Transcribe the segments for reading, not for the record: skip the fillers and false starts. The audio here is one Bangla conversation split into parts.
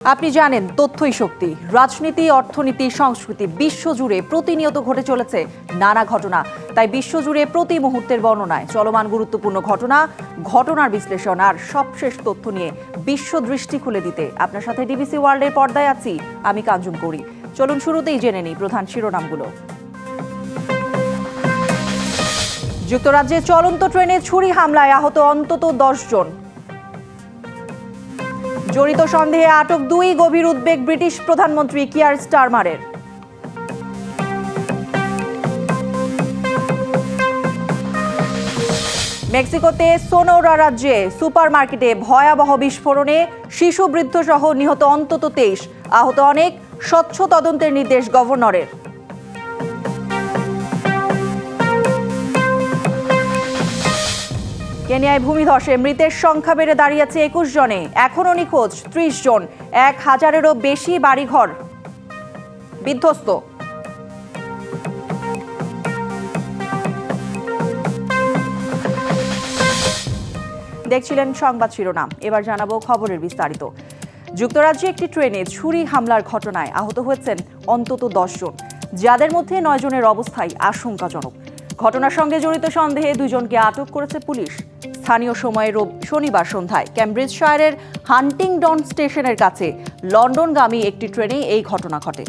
আপনি জানেন তথ্যই শক্তি। রাজনীতি, অর্থনীতি, সংস্কৃতি বিশ্বজুড়ে প্রতিনিয়ত ঘটে চলেছে নানা ঘটনা। তাই বিশ্বজুড়ে প্রতি মুহূর্তের বর্ণনায় চলমান গুরুত্বপূর্ণ ঘটনার বিশ্লেষণ আর সবশেষ তথ্য নিয়ে বিশ্ব দৃষ্টি খুলে দিতে আপনার সাথে ডিবিসি ওয়ার্ল্ডের পর্দায় আছি আমি কাঞ্চন করি। চলুন শুরুতেই জেনে নিই প্রধান শিরোনামগুলো। যুক্তরাজ্যে চলন্ত ট্রেনে ছুরি হামলায় আহত অন্তত 10 জন। জড়িত সন্দেহে আটক 2, গভীর উদ্বেগ ব্রিটিশ প্রধানমন্ত্রী কিয়ার স্টারমারের। মেক্সিকোতে সোনোরা রাজ্যে সুপারমার্কেটে ভয়াবহ বিস্ফোরণে শিশু, বৃদ্ধ সহ নিহত অন্তত 23, আহত অনেক, স্বচ্ছ তদন্তের নির্দেশ গভর্নরের। কেনিয়ায় ভূমিধসে মৃতের সংখ্যা বেড়ে দাঁড়িয়েছে 21 জনে, এখনও নিখোঁজ 30 জন, 1000-এরও বেশি বাড়িঘর বিধ্বস্ত। দেখছিলেন সংবাদ শিরোনাম, এবার জানাবো খবরের বিস্তারিত। যুক্তরাজ্যে একটি ট্রেনে ছুরি হামলার ঘটনায় আহত হয়েছেন অন্তত 10 জন, যাদের মধ্যে 9 জনের অবস্থাই আশঙ্কাজনক। ঘটনার সঙ্গে জড়িত সন্দেহে 2 জনকে আটক করেছে পুলিশ। স্থানীয় সময়ে শনিবার সন্ধ্যায় ক্যামব্রিজশায়ারের হান্টিংডন স্টেশনের কাছে লন্ডনগামী একটি ট্রেনে এই ঘটনা ঘটে।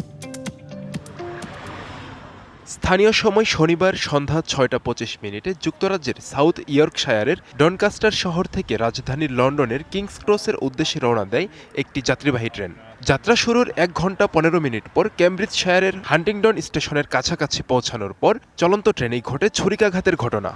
স্থানীয় সময় শনিবার সন্ধ্যা 6:25 যুক্তরাজ্যের সাউথ ইয়র্কশায়ারের ডনকাস্টার শহর থেকে রাজধানী লন্ডনের কিংস ক্রসের উদ্দেশ্যে রওনা দেয় একটি যাত্রীবাহী ট্রেন। যাত্রা শুরুর 1 ঘণ্টা 15 মিনিট পর ক্যামব্রিজশায়ারের হান্টিংডন স্টেশনের কাছাকাছি পৌঁছানোর পর চলন্ত ট্রেনেই ঘটে ছুরিকাঘাতের ঘটনা।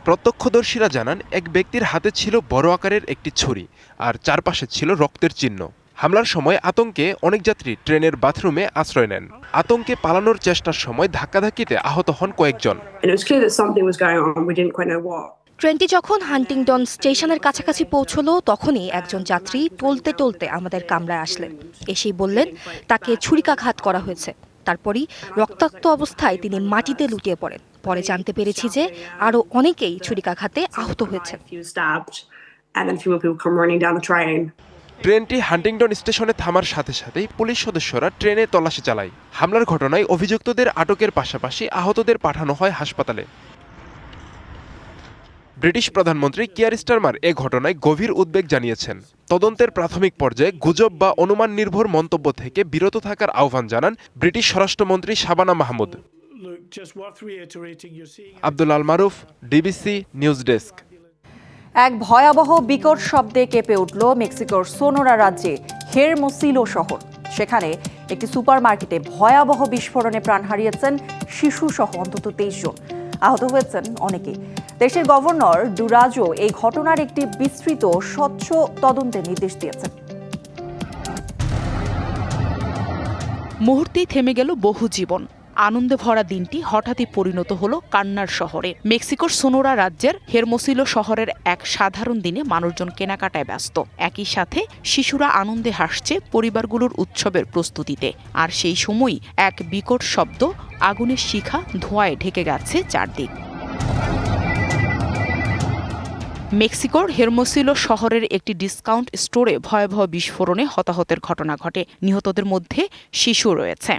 প্রত্যক্ষদর্শীরা জানান, এক ব্যক্তির হাতে ছিল বড় আকারের একটি ছুরি আর চারপাশে ছিল রক্তের চিহ্ন। হামলার সময় আতঙ্কে অনেক যাত্রী ট্রেনের বাথরুমে আশ্রয় নেন। আতঙ্কে পালানোর চেষ্টার সময় ধাক্কাধাক্কিতে আহত হন কয়েকজন। ট্রেনটি যখন হান্টিংডন স্টেশনের কাছাকাছি পৌঁছলো, তখনই একজন যাত্রী টলতে টলতে আমাদের কামরায় আসলেন। এসেই বললেন তাকে ছুরিকাঘাত করা হয়েছে। তারপরই রক্তাক্ত অবস্থায় তিনি মাটিতে লুটিয়ে পড়েন। পরে জানতে পেরেছি যে আরও অনেকেই ছুরিকাঘাতে আহত হয়েছে। ট্রেনটি হান্টিংডন স্টেশনে থামার সাথে সাথেই পুলিশ সদস্যরা ট্রেনে তল্লাশি চালায়। হামলার ঘটনায় অভিযুক্তদের আটকের পাশাপাশি আহতদের পাঠানো হয় হাসপাতালে। ব্রিটিশ প্রধানমন্ত্রী কিয়ার স্টারমার এ ঘটনায় গভীর উদ্বেগ জানিয়েছেন। তদন্তের প্রাথমিক পর্যায়ে গুজব বা অনুমান নির্ভর মন্তব্য থেকে বিরত থাকার আহ্বান জানান ব্রিটিশ স্বরাষ্ট্রমন্ত্রী শাবানা মাহমুদ। আব্দুল আল মারুফ, ডিবিসি নিউজ ডেস্ক। এক ভয়াবহ বিকট শব্দে কেঁপে উঠল মেক্সিকোর সোনোরা রাজ্যে হেরমোসিলো শহর। সেখানে একটি সুপারমার্কেটে ভয়াবহ বিস্ফোরণে প্রাণ হারিয়েছেন শিশু সহ অন্তত 23 জন, আহত হয়েছেন অনেকে। দেশের গভর্নর ডুরাজো এই ঘটনার একটি বিস্তৃত স্বচ্ছ তদন্তের নির্দেশ দিয়েছেন। মুহূর্তেই থেমে গেল বহু জীবন। আনন্দে ভরা দিনটি হঠাৎই পরিণত হলো কান্নার শহরে। মেক্সিকোর সোনোরা রাজ্যের হেরমোসিলো শহরের এক সাধারণ দিনে মানুষজন কেনাকাটায় ব্যস্ত। একই সাথে শিশুরা আনন্দে হাসছে পরিবারগুলোর উৎসবের প্রস্তুতিতে। আর সেই সময়ই এক বিকট শব্দ, আগুনের শিখা ধোঁয়ায় ঢেকে গেছে চারদিক। মেক্সিকোর হেরমোসিলো শহরের একটি ডিসকাউন্ট স্টোরে ভয়াবহ বিস্ফোরণে হতাহতের ঘটনা ঘটে। নিহতদের মধ্যে শিশু রয়েছে।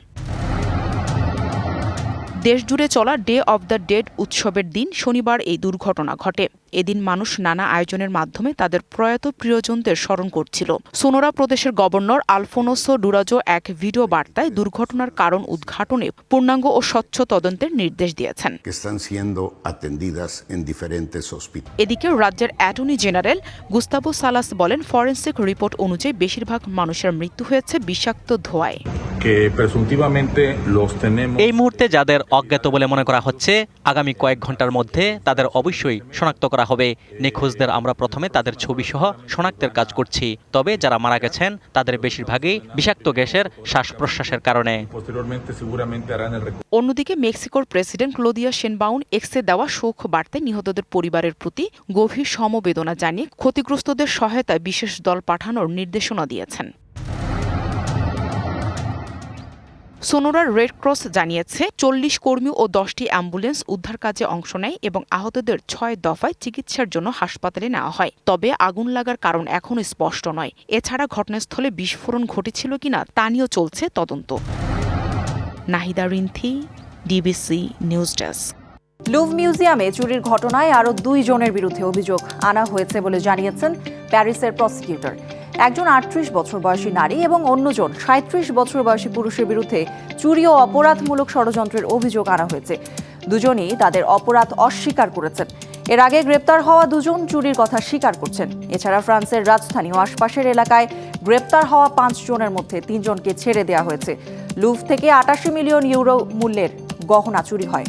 দেশজুড়ে চলা ডে অব দ্য ডেড উৎসবের দিন শনিবার এই দুর্ঘটনা ঘটে। এদিন মানুষ নানা আয়োজনের মাধ্যমে তাদের প্রয়াত প্রিয়জনদের স্মরণ করছিল। সোনোরা প্রদেশের গভর্নর আলফোনসো ডুরাজো এক ভিডিও বার্তায় দুর্ঘটনার কারণ উদ্ঘাটনে পূর্ণাঙ্গ ও স্বচ্ছ তদন্তের নির্দেশ দিয়েছেন। এদিকে রাজ্যের অ্যাটর্নি জেনারেল গুস্তাভো সালাস বলেন, ফরেনসিক রিপোর্ট অনুযায়ী বেশিরভাগ মানুষের মৃত্যু হয়েছে বিষাক্ত ধোঁয়ায়। এই মুহূর্তে যাদের অজ্ঞাত বলে মনে করা হচ্ছে, আগামী কয়েক ঘন্টার মধ্যে তাদের অবশ্যই শনাক্ত করা হবে। নিখোঁজদের আমরা প্রথমে তাদের ছবি সহ শনাক্তের কাজ করছি। তবে যারা মারা গেছেন তাদের বেশিরভাগই বিষাক্ত গ্যাসের শ্বাস প্রশ্বাসের কারণে। অন্যদিকে মেক্সিকোর প্রেসিডেন্ট ক্লোদিয়া শেনবাউন এক্সে দেওয়া শোক বার্তায় নিহতদের পরিবারের প্রতি গভীর সমবেদনা জানিয়ে ক্ষতিগ্রস্তদের সহায়তায় বিশেষ দল পাঠানোর নির্দেশনা দিয়েছেন। সোনোরার রেড ক্রস জানিয়েছে 40 কর্মী ও 10টি অ্যাম্বুলেন্স উদ্ধার কাজে অংশ নেয় এবং আহতদের 6 দফায় চিকিৎসার জন্য হাসপাতালে নেওয়া হয়। তবে আগুন লাগার কারণ এখনও স্পষ্ট নয়। এছাড়া ঘটনাস্থলে বিস্ফোরণ ঘটেছিল কিনা তা নিয়েও চলছে তদন্ত। Nahida Rinthi, DBC news desk. Louvre মিউজিয়ামে চুরির ঘটনায় আরও 2 জনের বিরুদ্ধে অভিযোগ আনা হয়েছে বলে জানিয়েছেন প্যারিসের প্রসিকিউটর। একজন 38 বছর বয়সী নারী এবং অন্যজন 37 বছর বয়সী পুরুষের বিরুদ্ধে চুরি ও অপরাধমূলক ষড়যন্ত্রের অভিযোগ আনা হয়েছে। দুজনই তাদের অপরাধ অস্বীকার করেছেন। এর আগে গ্রেপ্তার হওয়া 2 জন চুরির কথা স্বীকার করছেন। এছাড়া ফ্রান্সের রাজধানী ও আশপাশের এলাকায় গ্রেপ্তার হওয়া 5 জনের মধ্যে 3 জনকে ছেড়ে দেওয়া হয়েছে। লুভ থেকে 88 মিলিয়ন ইউরো মূল্যের গহনা চুরি হয়।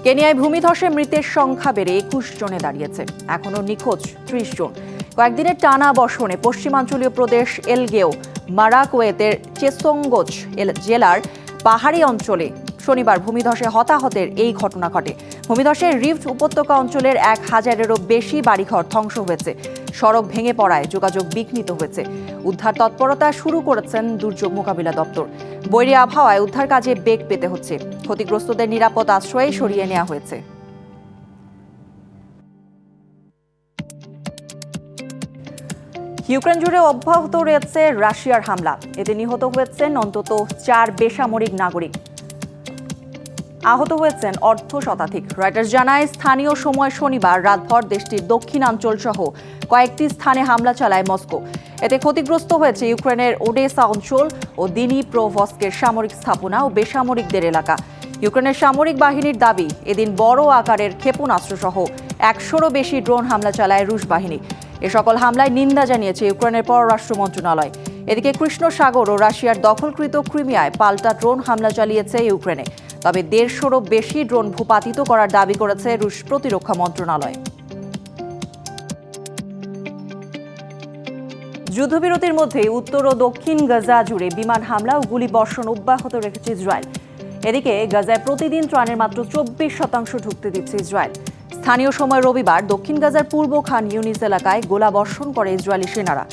কেনিয়ায় ভূমিধসে মৃতের সংখ্যা বেড়ে 21 জনে দাঁড়িয়েছে। এখনও নিখোঁজ 30 জন। কয়েকদিনের টানা বর্ষণে পশ্চিমাঞ্চলীয় প্রদেশ এলগেও মারাকুয়েতের চেসঙ্গোচ জেলার পাহাড়ি অঞ্চলে শনিবার ভূমিধসে হতাহতের এই ঘটনা ঘটে। ভূমিধসে রিফট উপত্যকা অঞ্চলের 1000-এরও বেশি বাড়িঘর ধ্বংস হয়েছে। সড়ক ভেঙে পড়ায় যোগাযোগ বিঘ্নিত হয়েছে। উদ্ধার তৎপরতা শুরু করেছেন দুর্যোগ মোকাবিলা দপ্তর। বৈরী আবহাওয়ায় উদ্ধার কাজে বেগ পেতে হচ্ছে। ক্ষতিগ্রস্তদের নিরাপদ আশ্রয়ে সরিয়ে নেওয়া হয়েছে। ইউক্রেন জুড়ে অব্যাহত রয়েছে রাশিয়ার হামলা। এতে নিহত হয়েছেন অন্তত 4 বেসামরিক নাগরিক, আহত হয়েছেন অর্ধশতাধিক। রয়টার্স জানায়, স্থানীয় সময় শনিবার রাতভর দেশটির দক্ষিণাঞ্চল সহ কয়েকটি স্থানে হামলা চালায় মস্কো। এতে ক্ষতিগ্রস্ত হয়েছে ইউক্রেনের ওডেসা অঞ্চল ও দিনিপ্রোভস্কের সামরিক স্থাপনা ও বেসামরিকদের এলাকা। ইউক্রেনের সামরিক বাহিনীর দাবি, এদিন বড় আকারের ক্ষেপণাস্ত্র সহ 100-রও বেশি ড্রোন হামলা চালায় রুশ বাহিনী। এ সকল হামলায় নিন্দা জানিয়েছে ইউক্রেনের পররাষ্ট্র মন্ত্রণালয়। এদিকে কৃষ্ণ সাগর ও রাশিয়ার দখলকৃত ক্রিমিয়ায় পাল্টা ড্রোন হামলা চালিয়েছে ইউক্রেনে। তবে 150-রও বেশি ড্রোন ভূপাতিত করার দাবি করেছে রুশ প্রতিরক্ষা মন্ত্রণালয়। যুদ্ধবিরতির মধ্যে উত্তর ও দক্ষিণ গাজা জুড়ে বিমান হামলা ও গুলিবর্ষণ অব্যাহত রেখেছে ইসরায়েল। এদিকে গাজায় প্রতিদিন ত্রাণের মাত্র 24% ঢুকতে দিচ্ছে ইসরায়েল। স্থানীয় সময় রবিবার দক্ষিণ গাজার পূর্ব খান ইউনিস এলাকায় গোলাবর্ষণ করে ইসরায়েলি সেনারা।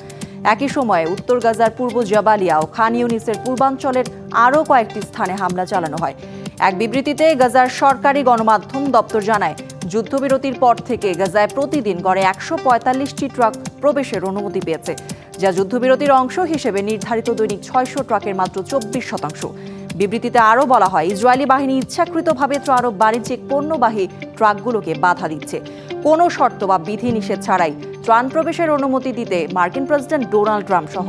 একই সময়ে উত্তর গাজার পূর্ব জাবালিয়া ও খান ইউনিসের পূর্বাঞ্চলের আরও কয়েকটি স্থানে হামলা চালানো হয়। এক বিবৃতিতে গাজার সরকারি গণমাধ্যম দপ্তর জানায়, যুদ্ধবিরতির পর থেকে গাজায় প্রতিদিন গড়ে 145টি ট্রাক প্রবেশের অনুমতি পেয়েছে, যা যুদ্ধবিরতির অংশ হিসেবে নির্ধারিত দৈনিক 600 ট্রাকের মাত্র 24%। বিবৃতিতে আরও বলা হয়, ইসরায়েলি বাহিনী ইচ্ছাকৃতভাবে ত্রাণ ও বাণিজ্যিক পণ্যবাহী ট্রাকগুলোকে বাধা দিচ্ছে। কোনো শর্ত বা বিধিনিষেধ ছাড়াই ত্রাণ প্রবেশের অনুমতি দিতে মার্কিন প্রেসিডেন্ট ডোনাল্ড ট্রাম্প সহ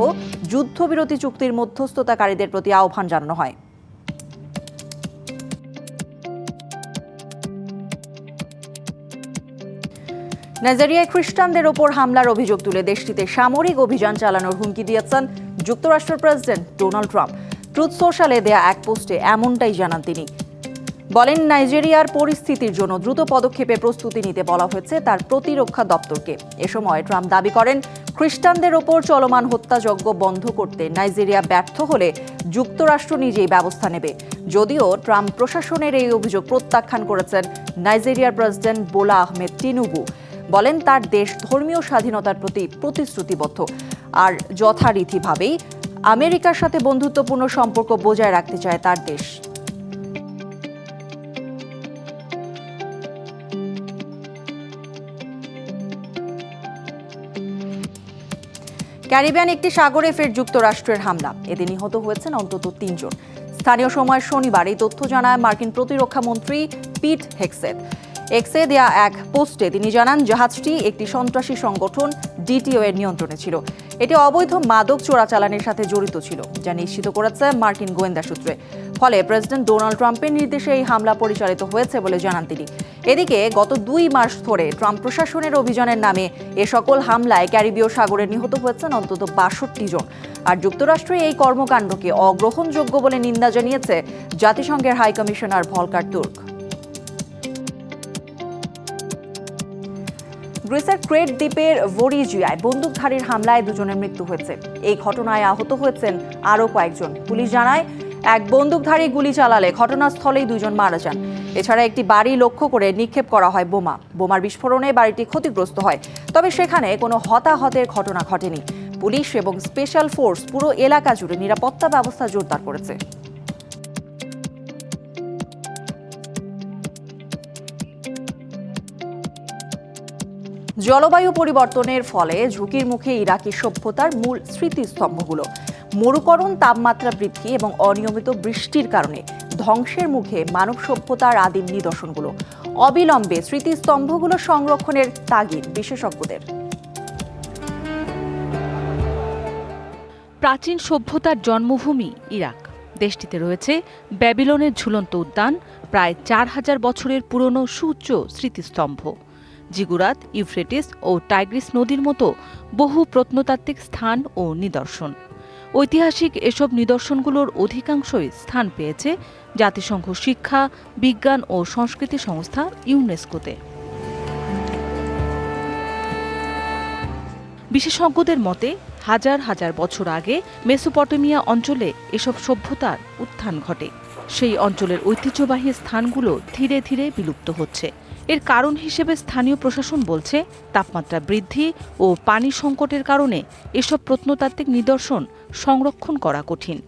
যুদ্ধবিরতি চুক্তির মধ্যস্থতাকারীদের প্রতি আহ্বান জানানো হয়। নাইজেরিয়ায় খ্রিস্টানদের ওপর হামলার অভিযোগ তুলে দেশটিতে সামরিক অভিযান চালানোর হুমকি দিয়েছেন যুক্তরাষ্ট্রের প্রেসিডেন্ট ডোনাল্ড ট্রাম্প। ট্রুথ সোশ্যালে দেয়া এক পোস্টে এমনটাই জানান তিনি। বলেন, নাইজেরিয়ার পরিস্থিতির জন্য দ্রুত পদক্ষেপে প্রস্তুতি নিতে বলা হয়েছে তার প্রতিরক্ষা দপ্তরকে। এ সময় ট্রাম্প দাবি করেন, খ্রিস্টানদের ওপর চলমান হত্যাযজ্ঞ বন্ধ করতে নাইজেরিয়া ব্যর্থ হলে যুক্তরাষ্ট্র নিজেই ব্যবস্থা নেবে। যদিও ট্রাম্প প্রশাসনের এই অভিযোগ প্রত্যাখ্যান করেছেন নাইজেরিয়ার প্রেসিডেন্ট বোলা আহমেদ তিনুবু। বলেন, তার দেশ ধর্মীয় স্বাধীনতার প্রতি প্রতিশ্রুতিবদ্ধ আর যথারীতিভাবেই আমেরিকার সাথে বন্ধুত্বপূর্ণ সম্পর্ক বজায় রাখতে চায় তার দেশ। ক্যারিবিয়ান একটি সাগরে ফের যুক্তরাষ্ট্রের হামলা। এতে নিহত হয়েছেন অন্তত 3 জন। স্থানীয় সময় শনিবার এই তথ্য জানায় মার্কিন প্রতিরক্ষা মন্ত্রী পিট হেগসেথ। এক্সে দেয়া এক পোস্টে তিনি জানান, জাহাজটি একটি সন্ত্রাসী সংগঠন ডিটিও এর নিয়ন্ত্রণে ছিল। এটি অবৈধ মাদক চোরাচালানের সাথে জড়িত ছিল, যা নিশ্চিত করেছে মার্কিন গোয়েন্দা সূত্রে। ফলে প্রেসিডেন্ট ডোনাল্ড ট্রাম্পের নির্দেশে এই হামলা পরিচালিত হয়েছে বলে জানান তিনি। এদিকে গত 2 মাস ধরে ট্রাম্প প্রশাসনের অভিযানের নামে এ সকল হামলায় ক্যারিবীয় সাগরে নিহত হয়েছেন অন্তত 62 জন। আর যুক্তরাষ্ট্রে এই কর্মকাণ্ডকে অগ্রহণযোগ্য বলে নিন্দা জানিয়েছে জাতিসংঘের হাই কমিশনার ভলকার তুর্ক। গ্রিসের ক্রেট দ্বীপের ভোরিজিয়ায় বন্দুকধারীর হামলায় 2 জনের মৃত্যু হয়েছে। এই ঘটনায় আহত হয়েছেন আরও কয়েকজন। পুলিশ জানায়, এক বন্দুকধারী গুলি চালালে ঘটনাস্থলেই 2 জন মারা যান। এছাড়া একটি বাড়ি লক্ষ্য করে নিক্ষেপ করা হয় বোমার বিস্ফোরণে বাড়িটি ক্ষতিগ্রস্ত হয়, তবে সেখানে কোনো হতাহতের ঘটনা ঘটেনি। পুলিশ এবং স্পেশাল ফোর্স পুরো এলাকা জুড়ে নিরাপত্তা ব্যবস্থা জোরদার করেছে। জলবায়ু পরিবর্তনের ফলে ঝুঁকির মুখে ইরাকি সভ্যতার মূল স্মৃতিস্তম্ভগুলো। মরুকরণ, তাপমাত্রা বৃদ্ধি এবং অনিয়মিত বৃষ্টির কারণে ধ্বংসের মুখে মানব সভ্যতার আদিম নিদর্শনগুলো। অবিলম্বে স্মৃতিস্তম্ভগুলো সংরক্ষণের তাগিদ বিশেষজ্ঞদের। প্রাচীন সভ্যতার জন্মভূমি ইরাক। দেশটিতে রয়েছে ব্যাবিলনের ঝুলন্ত উদ্যান, প্রায় 4000 বছরের পুরনো সুউচ্চ স্মৃতিস্তম্ভ, জিগুরাত, ইউফ্রেটিস ও টাইগ্রিস নদীর মতো বহু প্রত্নতাত্ত্বিক স্থান ও নিদর্শন। ঐতিহাসিক এসব নিদর্শনগুলোর অধিকাংশই স্থান পেয়েছে জাতিসংঘ শিক্ষা, বিজ্ঞান ও সংস্কৃতি সংস্থা ইউনেস্কোতে। বিশেষজ্ঞদের মতে হাজার হাজার বছর আগে মেসোপটেমিয়া অঞ্চলে এসব সভ্যতার উত্থান ঘটে। সেই অঞ্চলের ঐতিহ্যবাহী স্থানগুলো ধীরে ধীরে বিলুপ্ত হচ্ছে। এর কারণ হিসেবে স্থানীয় প্রশাসন বলছে, তাপমাত্রা বৃদ্ধি ও পানি সংকটের কারণে এসব প্রত্নতাত্ত্বিক নিদর্শন সংরক্ষণ করা কঠিন।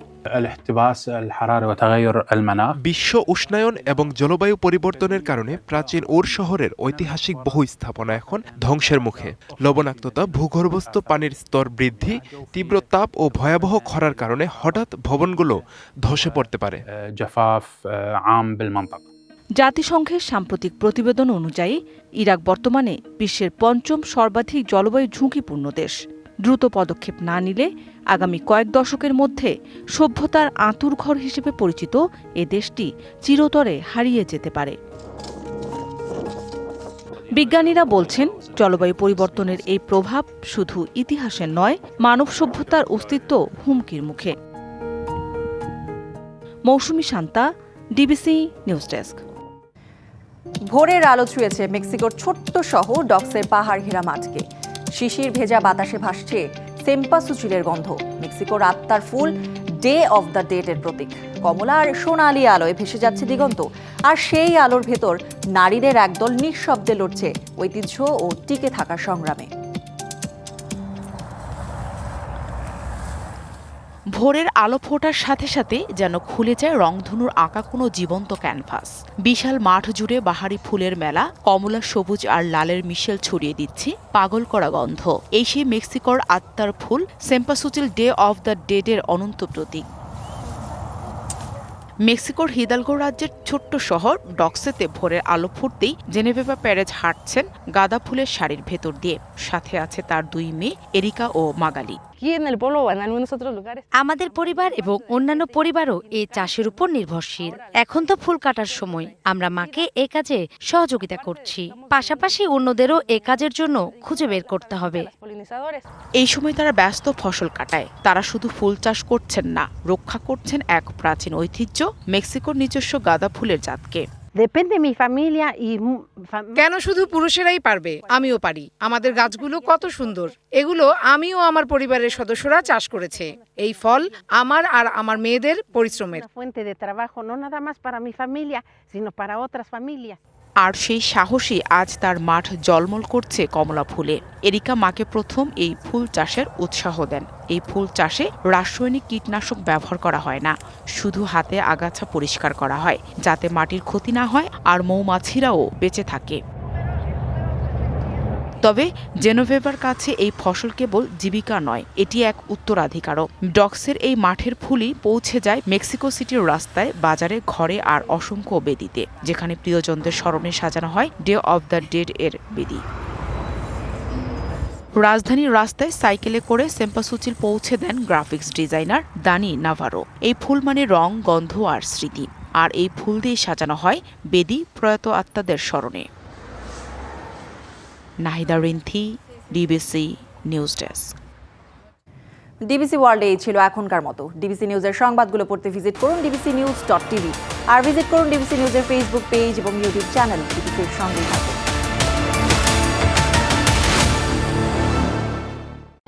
বিশ্ব উষ্ণায়ন এবং জলবায়ু পরিবর্তনের কারণে প্রাচীন ওর শহরের ঐতিহাসিক বহু স্থাপনা এখন ধ্বংসের মুখে। লবণাক্ততা, ভূগর্ভস্থ পানির স্তর বৃদ্ধি, তীব্র তাপ ও ভয়াবহ খরার কারণে হঠাৎ ভবনগুলো ধসে পড়তে পারে। জাতিসংঘের সাম্প্রতিক প্রতিবেদন অনুযায়ী ইরাক বর্তমানে বিশ্বের ৫ম সর্বাধিক জলবায়ু ঝুঁকিপূর্ণ দেশ। দ্রুত পদক্ষেপ না নিলে আগামী কয়েক দশকের মধ্যে সভ্যতার আঁতুড়ঘর হিসেবে পরিচিত এ দেশটি চিরতরে হারিয়ে যেতে পারে। বিজ্ঞানীরা বলছেন, জলবায়ু পরিবর্তনের এই প্রভাব শুধু ইতিহাসের নয়, মানব সভ্যতার অস্তিত্ব হুমকির মুখে। মৌসুমী শান্তা, ডিবিসি নিউজ ডেস্ক। ভোরের আলো ছুঁয়েছে মেক্সিকোর ছোট্ট শহর ডক্সের পাহাড় ঘেরা মাঠকে। শিশির ভেজা বাতাসে ভাসছে সেম্পাসুচিলের গন্ধ। মেক্সিকোর আত্মার ফুল ডে অফ দ্য ডেড-এর প্রতীক। কমলা আর সোনালি আলোয় ভেসে যাচ্ছে দিগন্ত, আর সেই আলোর ভেতর নারীদের একদল নিঃশব্দে লড়ছে ঐতিহ্য ও টিকে থাকার সংগ্রামে। ভোরের আলো ফোটার সাথে সাথে যেন খুলে যায় রংধনুর আঁকা কোনো জীবন্ত ক্যানভাস। বিশাল মাঠ জুড়ে বাহারি ফুলের মেলা, কমলা, সবুজ আর লালের মিশেল ছড়িয়ে দিচ্ছে পাগল করা গন্ধ। এই সেই মেক্সিকোর আত্মার ফুল সেম্পাসুচিল ডে অফ দ্য ডেড-এর অনন্ত প্রতীক। মেক্সিকোর হিদালগো রাজ্যের ছোট্ট শহর ডক্সেতে ভোরের আলো ফুটতেই জেনেভেভা পেরেজ হাঁটছেন গাঁদা ফুলের শাড়ির ভেতর দিয়ে। সাথে আছে তার 2 মেয়ে এরিকা ও মাগালি। আমাদের পরিবার এবং অন্যান্য পরিবারও এই চাষের উপর নির্ভরশীল। এখন তো ফুল কাটার সময়, আমরা মাকে এ কাজে সহযোগিতা করছি, পাশাপাশি অন্যদেরও এ কাজের জন্য খুঁজে বের করতে হবে। এই সময় তারা ব্যস্ত ফসল কাটায়। তারা শুধু ফুল চাষ করছেন না, রক্ষা করছেন এক প্রাচীন ঐতিহ্য, মেক্সিকোর নিজস্ব গাঁদা ফুলের জাতকে। কেন শুধু পুরুষেরাই পারবে? আমিও পারি। আমাদের গাছগুলো কত সুন্দর। এগুলো আমিও আমার পরিবারের সদস্যরা চাষ করেছে। এই ফল আমার আর আমার মেয়েদের পরিশ্রমের। আর সেই সাহসী আজ তার মাঠ জলমল করছে কমলা ফুলে। এরিকা মাকে প্রথম এই ফুল চাষের উৎসাহ দেন। এই ফুল চাষে রাসায়নিক কীটনাশক ব্যবহার করা হয় না, শুধু হাতে আগাছা পরিষ্কার করা হয়, যাতে মাটির ক্ষতি না হয় আর মৌমাছিরাও বেঁচে থাকে। তবে জেনোভেভার কাছে এই ফসল কেবল জীবিকা নয়, এটি এক উত্তরাধিকারও। ডক্সের এই মাঠের ফুলই পৌঁছে যায় মেক্সিকো সিটির রাস্তায়, বাজারে, ঘরে আর অসংখ্য বেদিতে, যেখানে প্রিয়জনদের স্মরণে সাজানো হয় ডে অফ দ্য ডেড-এর বেদি। রাজধানীর রাস্তায় সাইকেলে করে সেম্পাসুচিল পৌঁছে দেন গ্রাফিক্স ডিজাইনার দানি নাভারো। এই ফুল মানে রং, গন্ধ আর স্মৃতি। আর এই ফুল দিয়ে সাজানো হয় বেদি প্রয়াত আত্মাদের স্মরণে। Nahida Rinthi, DBC news desk. DBC ওয়ার্ল্ডে এই ছিল এখনকার মতো। ডিবিসি নিউজের সংবাদগুলো পড়তে ভিজিট করুন dbcnews.tv আর ভিজিট করুন ডিবিসি নিউজের ফেসবুক পেজ এবং ইউটিউব চ্যানেল। ডিবিসির সঙ্গেই থাকুন।